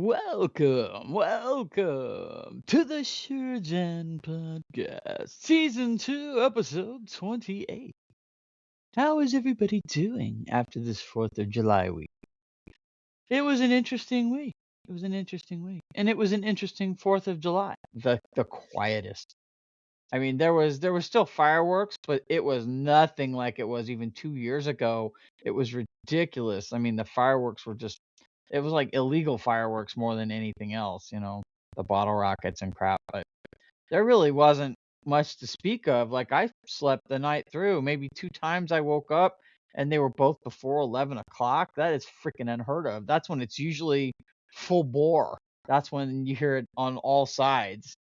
Welcome to the Jan Podcast, Season 2, Episode 28. How is everybody doing after this 4th of July week? It was an interesting week. And it was an interesting 4th of July. The quietest. I mean, there was still fireworks, but it was nothing like it was even 2 years ago. It was ridiculous. I mean, the fireworks were just, it was like illegal fireworks more than anything else, the bottle rockets and crap. But there really wasn't much to speak of. Like, I slept the night through. Maybe 2 times I woke up and they were both before 11 o'clock. That is freaking unheard of. That's when it's usually full bore. That's when you hear it on all sides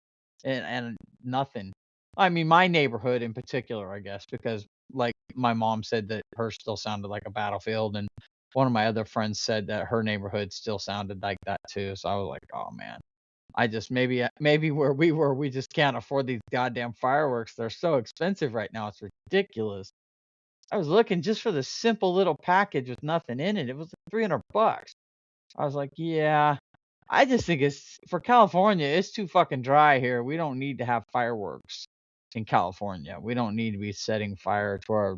and nothing. I mean, my neighborhood in particular, I guess, because like my mom said that hers still sounded like a battlefield, and one of my other friends said that her neighborhood still sounded like that too. So I was like, oh man, I just maybe where we were, we just can't afford these goddamn fireworks. They're so expensive right now. It's ridiculous. I was looking just for the simple little package with nothing in it. It was like $300. I was like, yeah. I just think it's for California, it's too fucking dry here. We don't need to have fireworks in California. We don't need to be setting fire to our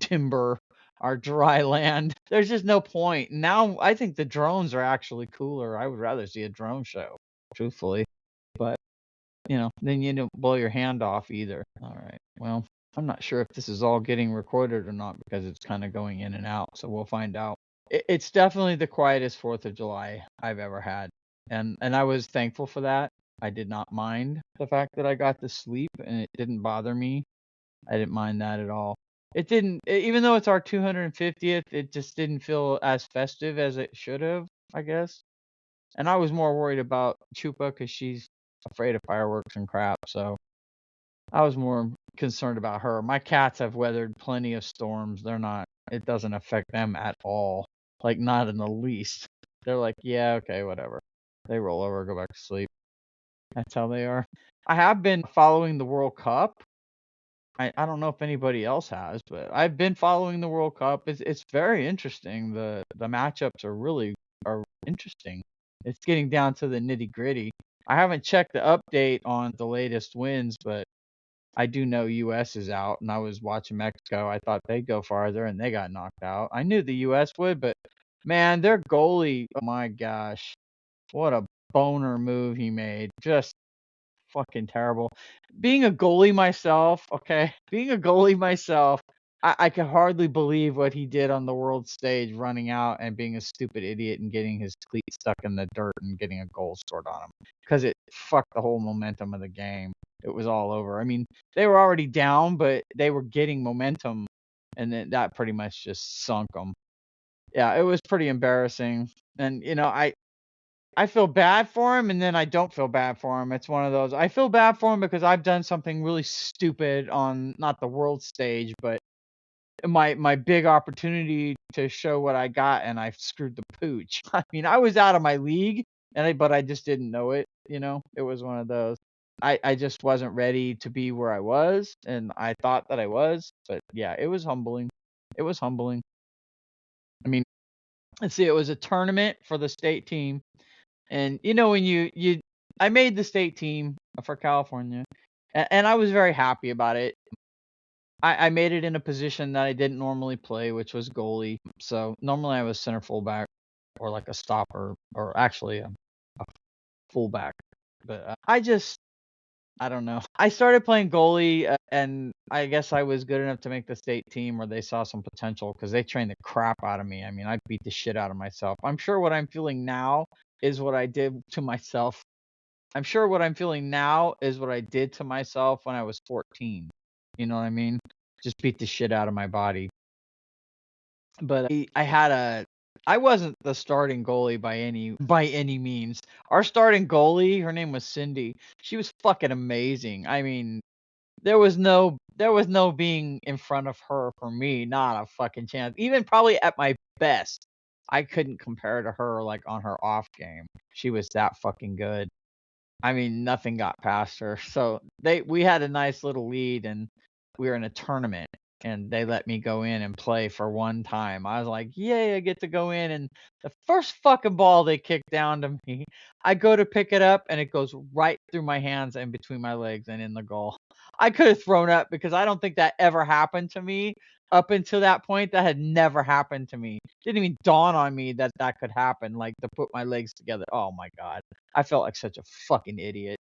timber, our dry land. There's just no point. Now I think the drones are actually cooler. I would rather see a drone show, truthfully. But, then you don't blow your hand off either. All right. Well, I'm not sure if this is all getting recorded or not because it's kind of going in and out. So we'll find out. It's definitely the quietest 4th of July I've ever had. And I was thankful for that. I did not mind the fact that I got to sleep and it didn't bother me. I didn't mind that at all. It didn't, even though it's our 250th, it just didn't feel as festive as it should have, I guess. And I was more worried about Chupa because she's afraid of fireworks and crap. So I was more concerned about her. My cats have weathered plenty of storms. It doesn't affect them at all. Like, not in the least. They're like, yeah, okay, whatever. They roll over, go back to sleep. That's how they are. I have been following the World Cup. I don't know if anybody else has, but I've been following the World Cup. It's very interesting. The matchups are interesting. It's getting down to the nitty gritty. I haven't checked the update on the latest wins, but I do know US is out, and I was watching Mexico. I thought they'd go farther, and they got knocked out. I knew the US would, but man, their goalie, oh my gosh, what a boner move he made. Just fucking terrible. Being a goalie myself, I can hardly believe what he did on the world stage, running out and being a stupid idiot and getting his cleat stuck in the dirt and getting a goal scored on him. Because it fucked the whole momentum of the game. It was all over. I mean, they were already down, but they were getting momentum, and then that pretty much just sunk them. Yeah, it was pretty embarrassing. And, I feel bad for him, and then I don't feel bad for him. It's one of those. I feel bad for him because I've done something really stupid on not the world stage, but my big opportunity to show what I got, and I screwed the pooch. I mean, I was out of my league, but I just didn't know it. It was one of those. I just wasn't ready to be where I was, and I thought that I was. But yeah, it was humbling. It was humbling. I mean, let's see. It was a tournament for the state team. And when I made the state team for California, and I was very happy about it. I made it in a position that I didn't normally play, which was goalie. So normally I was center fullback or like a stopper, or actually a fullback. But I don't know. I started playing goalie, and I guess I was good enough to make the state team, or they saw some potential because they trained the crap out of me. I mean, I beat the shit out of myself. I'm sure what I'm feeling now is what I did to myself. I'm sure what I'm feeling now is what I did to myself when I was 14. You know what I mean? Just beat the shit out of my body. But I wasn't the starting goalie by any means. Our starting goalie, her name was Cindy. She was fucking amazing. I mean, there was no being in front of her for me, not a fucking chance. Even probably at my best, I couldn't compare to her like on her off game. She was that fucking good. I mean, nothing got past her. So we had a nice little lead, and we were in a tournament. and they let me go in and play for one time. I was like, yay, I get to go in. And the first fucking ball they kicked down to me, I go to pick it up and it goes right through my hands and between my legs and in the goal. I could have thrown up because I don't think that ever happened to me. Up until that point, that had never happened to me. Didn't even dawn on me that that could happen, like to put my legs together. Oh my God. I felt like such a fucking idiot.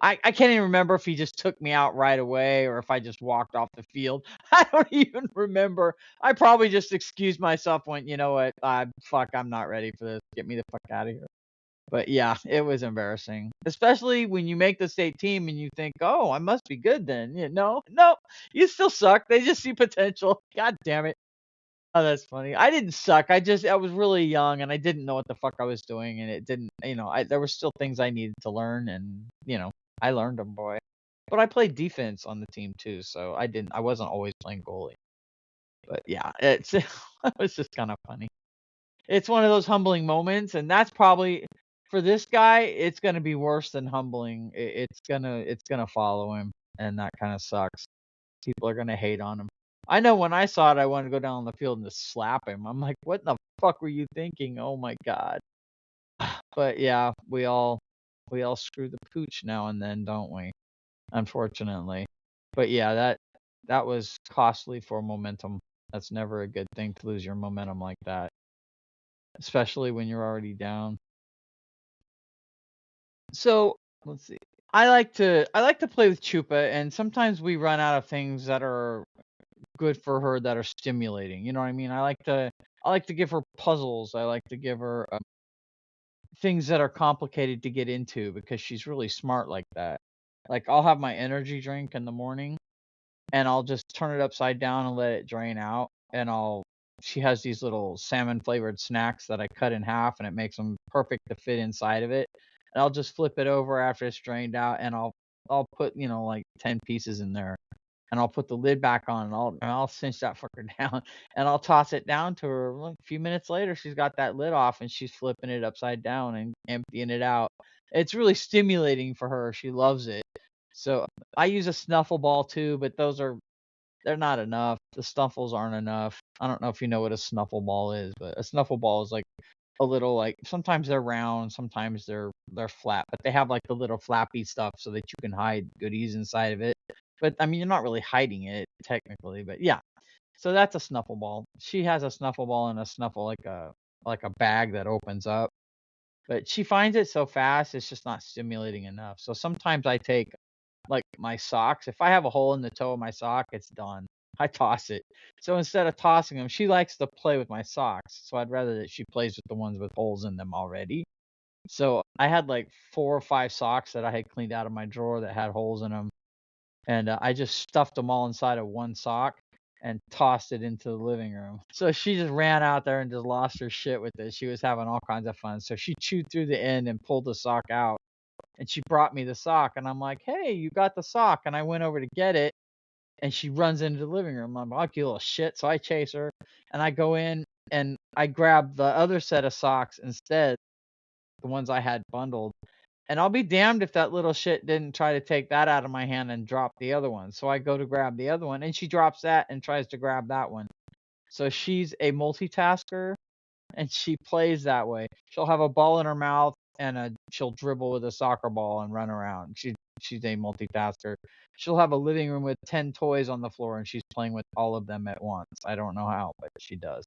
I can't even remember if he just took me out right away or if I just walked off the field. I don't even remember. I probably just excused myself, went, you know what? Fuck, I'm not ready for this. Get me the fuck out of here. But yeah, it was embarrassing, especially when you make the state team and you think, oh, I must be good then. No, you still suck. They just see potential. God damn it. Oh, that's funny. I didn't suck. I was really young and I didn't know what the fuck I was doing, and it didn't, there were still things I needed to learn, and I learned them, boy. But I played defense on the team too, so I wasn't always playing goalie. But yeah, it was just kind of funny. It's one of those humbling moments, and that's probably for this guy, it's gonna be worse than humbling. It's gonna follow him, and that kind of sucks. People are gonna hate on him. I know when I saw it, I wanted to go down on the field and just slap him. I'm like, what the fuck were you thinking? Oh my God. But yeah, we all screw the pooch now and then, don't we? Unfortunately. But yeah, that was costly for momentum. That's never a good thing to lose your momentum like that, especially when you're already down. So let's see. I like to play with Chupa, and sometimes we run out of things that are good for her that are stimulating. You know what I mean? I like to give her puzzles. I like to give her things that are complicated to get into because she's really smart like that. Like I'll have my energy drink in the morning and I'll just turn it upside down and let it drain out. And she has these little salmon flavored snacks that I cut in half and it makes them perfect to fit inside of it. And I'll just flip it over after it's drained out and I'll put, like 10 pieces in there, and I'll put the lid back on and I'll cinch that fucker down and I'll toss it down to her. Well, a few minutes later, she's got that lid off and she's flipping it upside down and emptying it out. It's really stimulating for her. She loves it. So I use a snuffle ball too, but they're not enough. The snuffles aren't enough. I don't know if you know what a snuffle ball is, but a snuffle ball is like a little, like, sometimes they're round, sometimes they're flat, but they have like the little flappy stuff so that you can hide goodies inside of it. But I mean, you're not really hiding it technically, but yeah. So that's a snuffle ball. She has a snuffle ball and a snuffle, like a bag that opens up. But she finds it so fast, it's just not stimulating enough. So sometimes I take like my socks. If I have a hole in the toe of my sock, it's done. I toss it. So instead of tossing them, she likes to play with my socks. So I'd rather that she plays with the ones with holes in them already. So I had like 4 or 5 socks that I had cleaned out of my drawer that had holes in them, and I just stuffed them all inside of one sock and tossed it into the living room. So she just ran out there and just lost her shit with it. She was having all kinds of fun. So she chewed through the end and pulled the sock out, and she brought me the sock, and I'm like, "Hey, you got the sock." And I went over to get it, and she runs into the living room. I'm like, "You little shit." So I chase her and I go in and I grab the other set of socks instead, the ones I had bundled. And I'll be damned if that little shit didn't try to take that out of my hand and drop the other one. So I go to grab the other one and she drops that and tries to grab that one. So she's a multitasker and she plays that way. She'll have a ball in her mouth and she'll dribble with a soccer ball and run around. She's a multitasker. She'll have a living room with 10 toys on the floor and she's playing with all of them at once. I don't know how, but she does.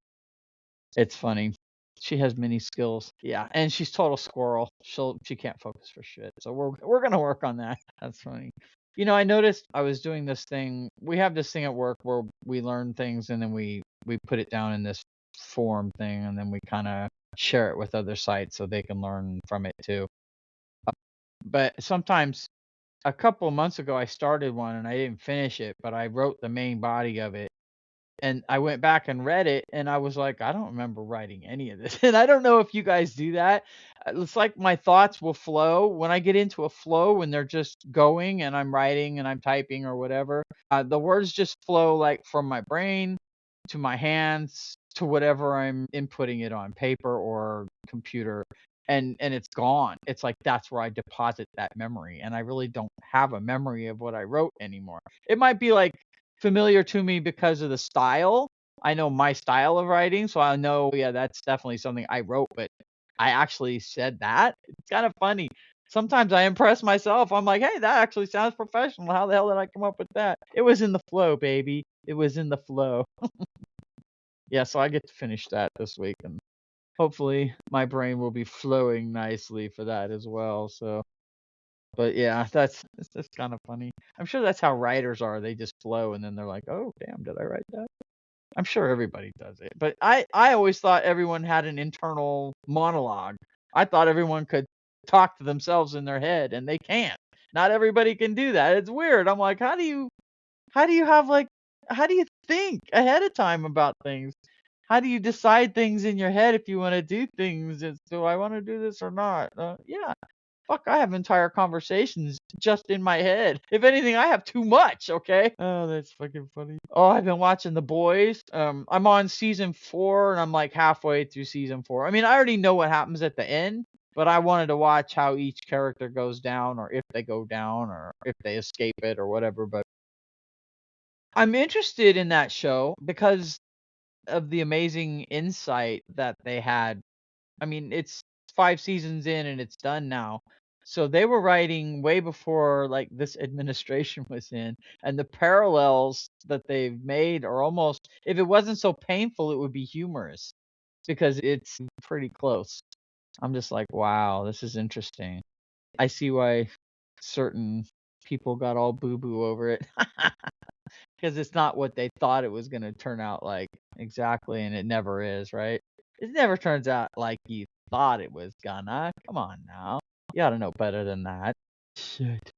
It's funny. She has many skills. Yeah, and she's total squirrel. She can't focus for shit. So we're gonna work on that. That's funny. I noticed I was doing this thing. We have this thing at work where we learn things and then we put it down in this forum thing and then we kind of share it with other sites so they can learn from it too. But sometimes a couple of months ago I started one and I didn't finish it, but I wrote the main body of it. And I went back and read it, and I was like, I don't remember writing any of this. And I don't know if you guys do that. It's like my thoughts will flow when I get into a flow when they're just going and I'm writing and I'm typing or whatever. The words just flow like from my brain to my hands to whatever I'm inputting it on, paper or computer. And it's gone. It's like that's where I deposit that memory. And I really don't have a memory of what I wrote anymore. It might be like familiar to me because of the style. I know my style of writing, so I know, yeah, that's definitely something I wrote, but I actually said that. It's kind of funny. Sometimes I impress myself. I'm like, hey, that actually sounds professional. How the hell did I come up with that? It was in the flow, baby. It was in the flow. Yeah, so I get to finish that this week, and hopefully my brain will be flowing nicely for that as well. So, but yeah, it's just kind of funny. I'm sure that's how writers are. They just flow, and then they're like, oh, damn, did I write that? I'm sure everybody does it, but I always thought everyone had an internal monologue. I thought everyone could talk to themselves in their head, and they can't. Not everybody can do that. It's weird. I'm like, how do you have like how do you think ahead of time about things? How do you decide things in your head if you want to do things? Do I want to do this or not? Yeah, fuck, I have entire conversations just in my head. If anything, I have too much, okay? Oh, that's fucking funny. Oh, I've been watching The Boys. I'm on season 4 and I'm like halfway through season 4. I mean, I already know what happens at the end, but I wanted to watch how each character goes down, or if they go down, or if they escape it or whatever. But I'm interested in that show because of the amazing insight that they had. I mean, it's 5 seasons in and it's done now. So they were writing way before like this administration was in, and the parallels that they've made are almost, if it wasn't so painful, it would be humorous because it's pretty close. I'm just like, wow, this is interesting. I see why certain people got all boo-boo over it. Because it's not what they thought it was going to turn out like exactly, and it never is, right? It never turns out like you thought it was gonna. Come on now. You ought to know better than that. Shit.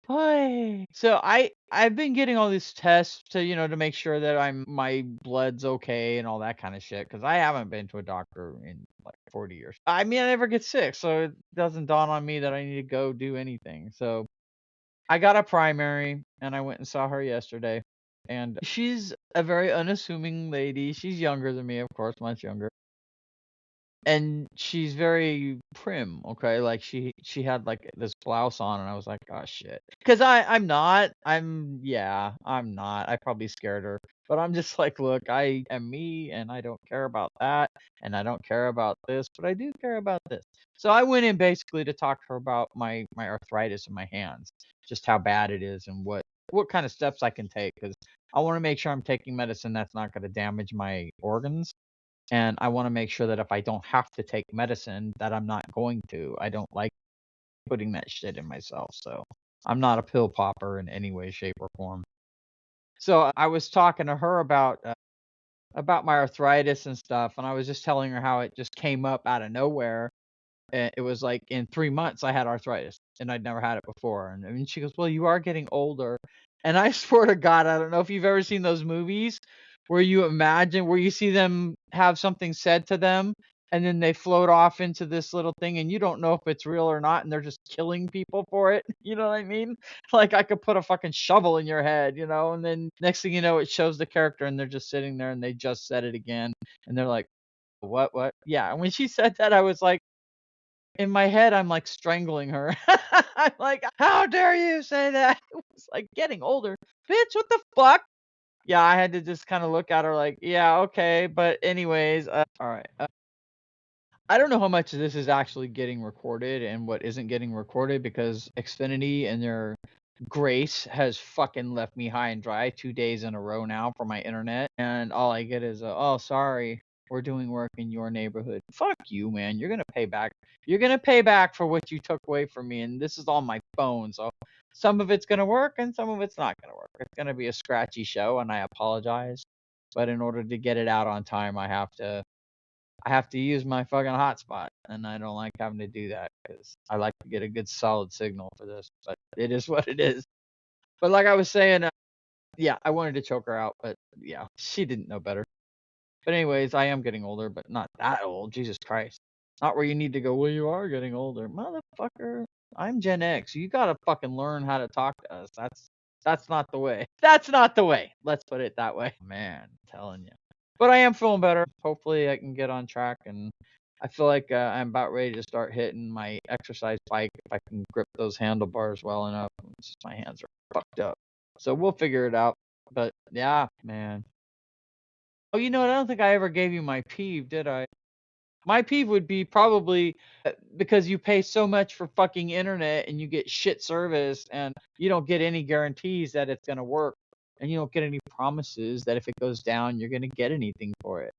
Hi. So I've been getting all these tests to, to make sure that my blood's okay and all that kind of shit, because I haven't been to a doctor in like 40 years. I mean, I never get sick, so it doesn't dawn on me that I need to go do anything. So I got a primary and I went and saw her yesterday. And she's a very unassuming lady. She's younger than me, of course, much younger. And she's very prim, okay? Like she had like this blouse on and I was like, "Oh shit." Cuz I'm not. I probably scared her. But I'm just like, "Look, I am me and I don't care about that and I don't care about this, but I do care about this." So I went in basically to talk to her about my arthritis in my hands, just how bad it is and what kind of steps I can take, cuz I want to make sure I'm taking medicine that's not going to damage my organs. And I wanna make sure that if I don't have to take medicine, that I'm not going to. I don't like putting that shit in myself, so I'm not a pill popper in any way, shape, or form. So I was talking to her about my arthritis and stuff, and I was just telling her how it just came up out of nowhere. It was like in 3 months I had arthritis, and I'd never had it before. And I mean, she goes, "Well, you are getting older." And I swear to God, I don't know if you've ever seen those movies where you see them have something said to them, and then they float off into this little thing, and you don't know if it's real or not, and they're just killing people for it. You know what I mean? Like I could put a fucking shovel in your head, and then next thing you know, it shows the character, and they're just sitting there, and they just said it again, and they're like, what? Yeah. And when she said that, I was like, in my head, I'm like strangling her. I'm like, how dare you say that? It was like getting older. Bitch, what the fuck? Yeah, I had to just kind of look at her like, yeah, okay. But, anyways, all right. I don't know how much of this is actually getting recorded and what isn't getting recorded, because Xfinity and their grace has fucking left me high and dry 2 days in a row now for my internet. And all I get is, oh, sorry, we're doing work in your neighborhood. Fuck you, man. You're going to pay back. You're going to pay back for what you took away from me. And this is on my phone. So some of it's going to work and some of it's not going to work. It's going to be a scratchy show, and I apologize. But in order to get it out on time, I have to use my fucking hotspot, and I don't like having to do that because I like to get a good solid signal for this. But it is what it is. But like I was saying, yeah, I wanted to choke her out, but yeah, she didn't know better. But anyways, I am getting older, but not that old. Jesus Christ. Not where you need to go, well, you are getting older. Motherfucker, I'm Gen X. You gotta fucking learn how to talk to us. That's not the way. That's not the way. Let's put it that way. Man, I'm telling you. But I am feeling better. Hopefully I can get on track, and I feel like I'm about ready to start hitting my exercise bike if I can grip those handlebars well enough. It's just my hands are fucked up. So we'll figure it out. But yeah, man. Oh, you know what? I don't think I ever gave you my peeve, did I? My peeve would be probably because you pay so much for fucking internet and you get shit service and you don't get any guarantees that it's going to work and you don't get any promises that if it goes down, you're going to get anything for it.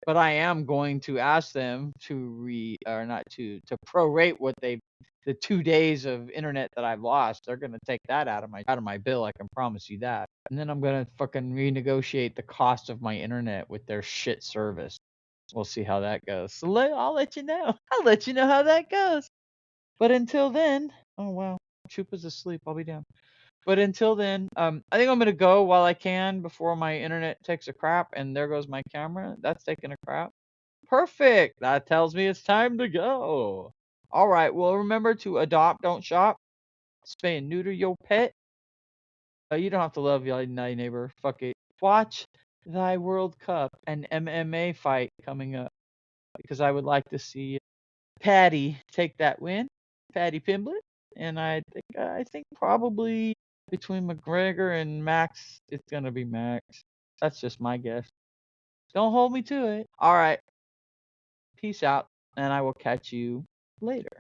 But I am going to ask them to prorate what the 2 days of internet that I've lost. They're going to take that out of my bill. I can promise you that. And then I'm going to fucking renegotiate the cost of my internet with their shit service. We'll see how that goes. So I'll let you know. I'll let you know how that goes. But until then, oh wow, Chupa's asleep. I'll be down. But until then, I think I'm gonna go while I can before my internet takes a crap. And there goes my camera. That's taking a crap. Perfect. That tells me it's time to go. All right. Well, remember to adopt, don't shop. Spay and neuter your pet. You don't have to love your neighbor. Fuck it. Watch thy World Cup and MMA fight coming up because I would like to see Patty take that win, Patty Pimblett, and I think probably between McGregor and Max, it's gonna be Max. That's just my guess. Don't hold me to it. All right, peace out, and I will catch you later.